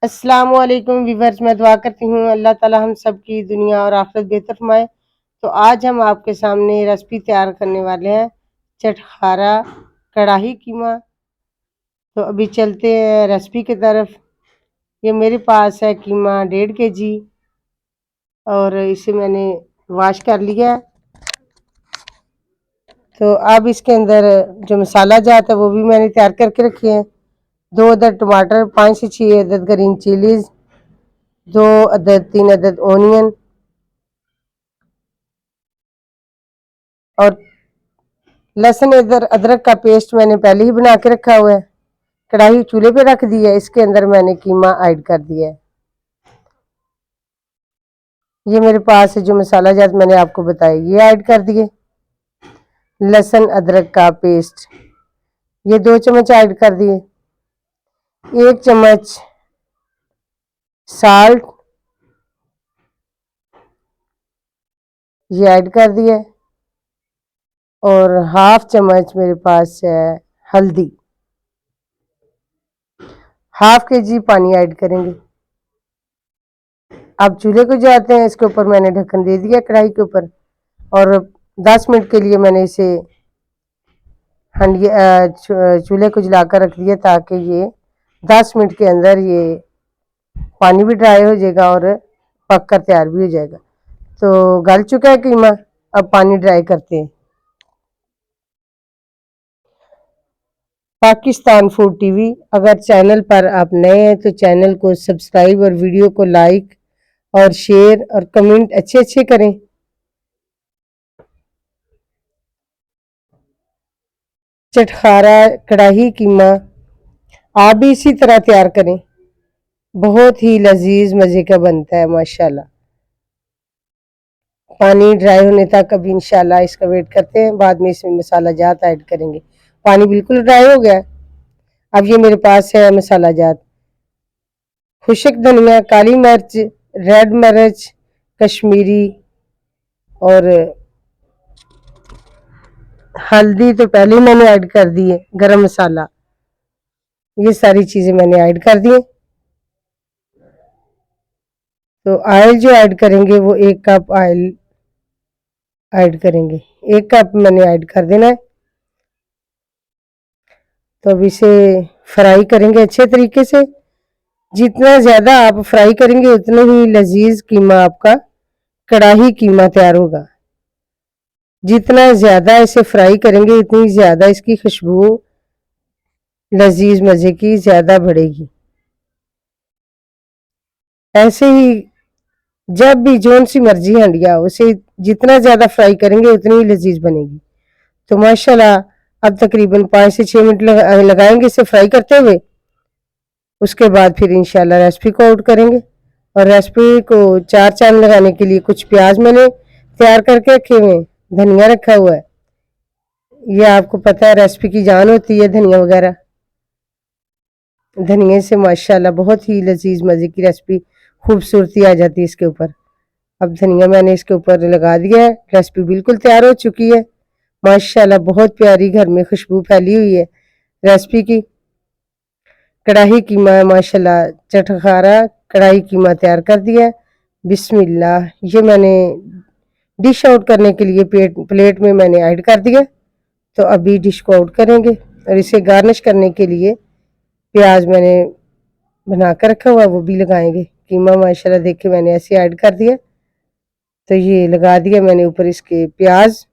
अस्सलामुअलैकुम व्यूअर्स, मैं दुआ करती हूँ अल्लाह ताला हम सब की दुनिया और आखिरत बेहतर फरमाए। तो आज हम आपके सामने रेसिपी तैयार करने वाले हैं चटखारा कढ़ाई कीमा। तो अभी चलते हैं रेसिपी की तरफ। ये मेरे पास है कीमा 1.5 kg और इसे मैंने वॉश कर लिया है। तो अब इसके अंदर जो मसाला जाता है वो भी मैंने तैयार करके रखे हैं। 2 अदद टमाटर, 5 से 6 अदद ग्रीन चिलीज, 2 अदद 3 अदद ओनियन और लहसुन अदरक का पेस्ट मैंने पहले ही बना के रखा हुआ है। कढ़ाई चूल्हे पे रख दी है, इसके अंदर मैंने कीमा ऐड कर दिया है। ये मेरे पास है जो मसाला जात मैंने आपको बताया, ये ऐड कर दिए। लहसुन अदरक का पेस्ट ये 2 चम्मच ऐड कर दिए। 1 चम्मच साल्ट ये ऐड कर दिया और हाफ चम्मच मेरे पास है हल्दी। हाफ kg पानी ऐड करेंगे। अब चूल्हे को जाते हैं, इसके ऊपर मैंने ढक्कन दे दिया कढ़ाई के ऊपर और 10 मिनट के लिए मैंने इसे चूल्हे को जलाकर रख दिया ताकि ये 10 मिनट के अंदर ये पानी भी ड्राई हो जाएगा और पक कर तैयार भी हो जाएगा। तो गल चुका है कीमा, अब पानी ड्राई करते हैं। पाकिस्तान फूड टीवी, अगर चैनल पर आप नए हैं तो चैनल को सब्सक्राइब और वीडियो को लाइक और शेयर और कमेंट अच्छे अच्छे करें। चटखारा कढ़ाई कीमा आप भी इसी तरह तैयार करें, बहुत ही लजीज मज़े का बनता है माशाल्लाह। पानी ड्राई होने तक अभी इंशाल्लाह इसका वेट करते हैं, बाद में इसमें मसाला जात ऐड करेंगे। पानी बिल्कुल ड्राई हो गया। अब ये मेरे पास है मसाला जात, खुशक धनिया, काली मिर्च, रेड मिर्च, कश्मीरी और हल्दी तो पहले ही मैंने ऐड कर दी है, गरम मसाला, ये सारी चीज़ें मैंने ऐड कर दी। तो ऑयल जो ऐड करेंगे वो 1 कप ऑयल ऐड करेंगे, 1 कप मैंने ऐड कर देना है। तो अब इसे फ्राई करेंगे अच्छे तरीके से। जितना ज़्यादा आप फ्राई करेंगे उतना ही लजीज कीमा आपका कढ़ाई कीमा तैयार होगा। जितना ज़्यादा इसे फ्राई करेंगे उतनी ज़्यादा इसकी खुशबू लजीज मज़े की ज़्यादा बढ़ेगी। ऐसे ही जब भी जोन सी मर्जी हंडिया उसे जितना ज़्यादा फ्राई करेंगे उतनी ही लजीज बनेगी। तो माशाल्लाह अब तकरीबन 5 से 6 मिनट लगाएंगे इसे फ्राई करते हुए। उसके बाद फिर इंशाल्लाह रेसिपी को आउट करेंगे और रेसिपी को 4 चांद लगाने के लिए कुछ प्याज मैंने तैयार करके रखे हुए हैं, धनिया रखा हुआ है। ये आपको पता है रेसिपी की जान होती है धनिया वगैरह, धनिया से माशाल्लाह बहुत ही लजीज मज़े की रेसिपी खूबसूरती आ जाती है इसके ऊपर। अब धनिया मैंने इसके ऊपर लगा दिया है, रेसिपी बिल्कुल तैयार हो चुकी है माशाल्लाह। बहुत प्यारी घर में खुशबू फैली हुई है रेसिपी की। कढ़ाई कीमा माशाल्लाह, चटखारा कढ़ाई कीमा तैयार कर दिया। बिस्मिल्लाह, ये मैंने डिश आउट करने के लिए प्लेट में मैंने ऐड कर दिया। तो अभी डिश को आउट करेंगे और इसे गार्निश करने के लिए प्याज मैंने बना कर रखा हुआ वो भी लगाएंगे। कीमा माशाल्लाह देख के मैंने ऐसे ऐड कर दिया। तो ये लगा दिया मैंने ऊपर इसके प्याज।